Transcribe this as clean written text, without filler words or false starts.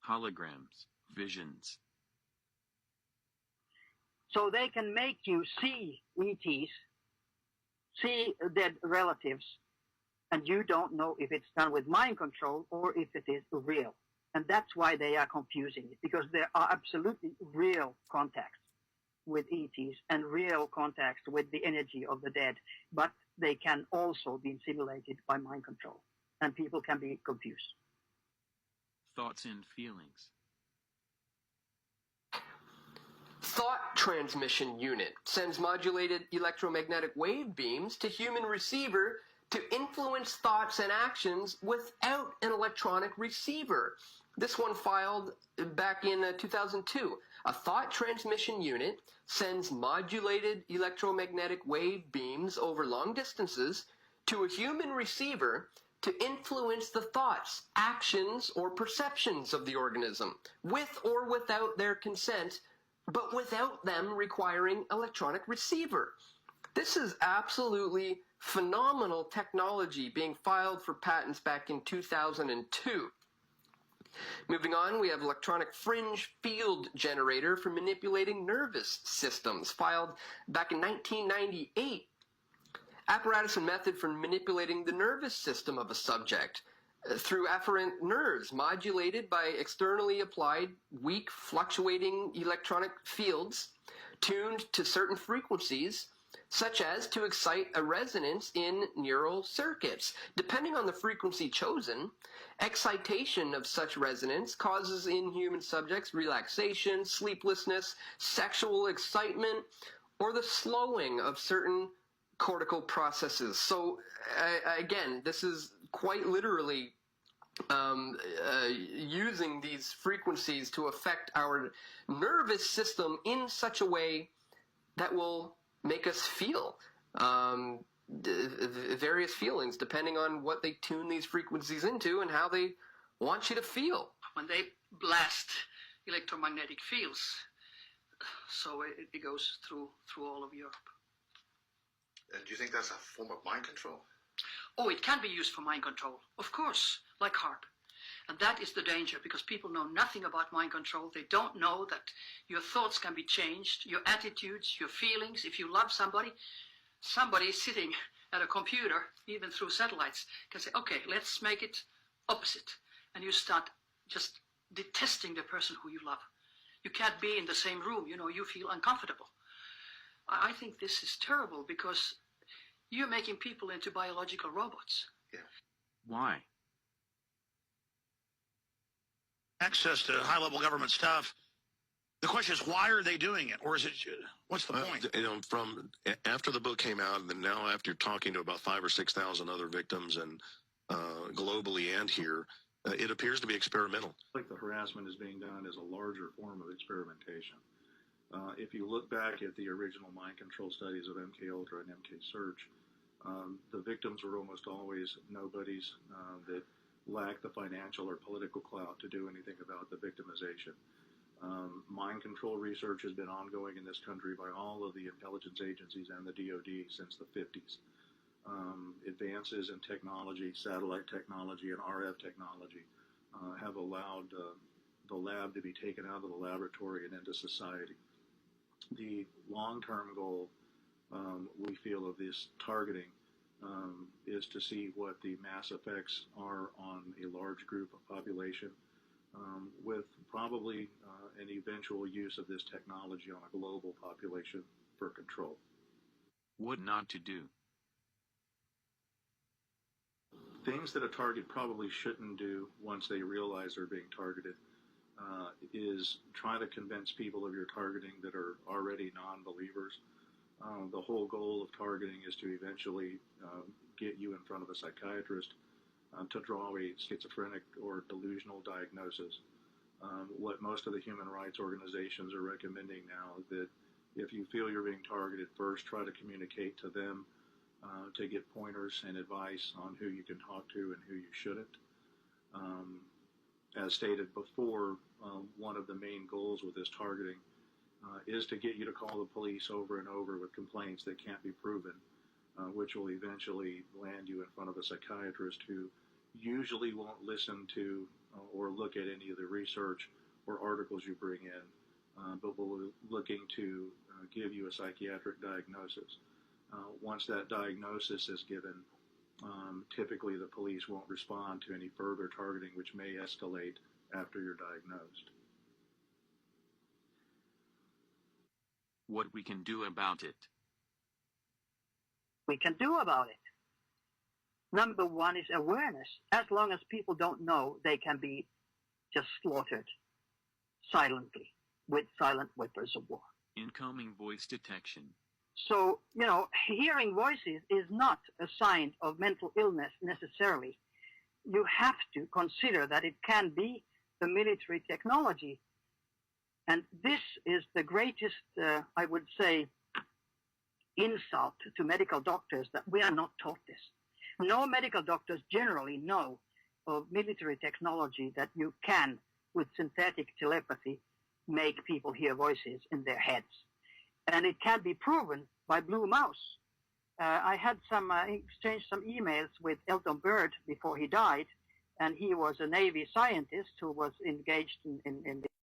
Holograms, visions. So they can make you see ETs, see dead relatives, and you don't know if it's done with mind control or if it is real. And that's why they are confusing it, because there are absolutely real contacts with ETs and real contacts with the energy of the dead, but they can also be simulated by mind control, and people can be confused. Thoughts and feelings. Thought transmission unit sends modulated electromagnetic wave beams to human receiver to influence thoughts and actions without an electronic receiver. This one filed back in 2002. A thought transmission unit sends modulated electromagnetic wave beams over long distances to a human receiver to influence the thoughts, actions, or perceptions of the organism, with or without their consent, but without them requiring electronic receiver. This is absolutely phenomenal technology being filed for patents back in 2002. Moving on, we have electronic fringe field generator for manipulating nervous systems, filed back in 1998. Apparatus and method for manipulating the nervous system of a subject through afferent nerves modulated by externally applied weak fluctuating electronic fields tuned to certain frequencies, such as to excite a resonance in neural circuits. Depending on the frequency chosen, excitation of such resonance causes in human subjects relaxation, sleeplessness, sexual excitement, or the slowing of certain cortical processes. So again, this is quite literally using these frequencies to affect our nervous system in such a way that will make us feel various feelings depending on what they tune these frequencies into and how they want you to feel. When they blast electromagnetic fields, so it goes through all of Europe. And do you think that's a form of mind control? Oh, it can be used for mind control, of course, like HAARP. And that is the danger, because people know nothing about mind control. They don't know that your thoughts can be changed, your attitudes, your feelings. If you love somebody, somebody sitting at a computer, even through satellites, can say, okay, let's make it opposite. And you start just detesting the person who you love. You can't be in the same room, you feel uncomfortable. I think this is terrible, because you're making people into biological robots. Yeah. Why? Access to high-level government stuff. The question is, why are they doing it? Or is it, what's the point? From after the book came out, and then now after talking to about 5,000 or 6,000 other victims, and globally and here, it appears to be experimental. Like the harassment is being done as a larger form of experimentation. If you look back at the original mind control studies of MKUltra and MKSearch, the victims were almost always nobodies that lacked the financial or political clout to do anything about the victimization. Mind control research has been ongoing in this country by all of the intelligence agencies and the DoD since the 50s. Advances in technology, satellite technology, and RF technology have allowed the lab to be taken out of the laboratory and into society. The long-term goal, we feel, of this targeting is to see what the mass effects are on a large group of population, with probably an eventual use of this technology on a global population for control. What not to do? Things that a target probably shouldn't do once they realize they're being targeted is try to convince people of your targeting that are already non-believers. The whole goal of targeting is to eventually get you in front of a psychiatrist to draw a schizophrenic or delusional diagnosis. What most of the human rights organizations are recommending now is that if you feel you're being targeted, first try to communicate to them to get pointers and advice on who you can talk to and who you shouldn't. As stated before, one of the main goals with this targeting is to get you to call the police over and over with complaints that can't be proven, which will eventually land you in front of a psychiatrist who usually won't listen to or look at any of the research or articles you bring in, but we're looking to give you a psychiatric diagnosis. Once that diagnosis is given, typically the police won't respond to any further targeting, which may escalate after you're diagnosed. What we can do about it. We can do about it. Number one is awareness. As long as people don't know, they can be just slaughtered silently with silent weapons of war. Incoming voice detection. So, hearing voices is not a sign of mental illness necessarily. You have to consider that it can be the military technology. And this is the greatest, I would say, insult to medical doctors, that we are not taught this. No medical doctors generally know of military technology that you can, with synthetic telepathy, make people hear voices in their heads. And it can be proven by Blue Mouse. I had exchanged some emails with Elton Byrd before he died, and he was a Navy scientist who was engaged in the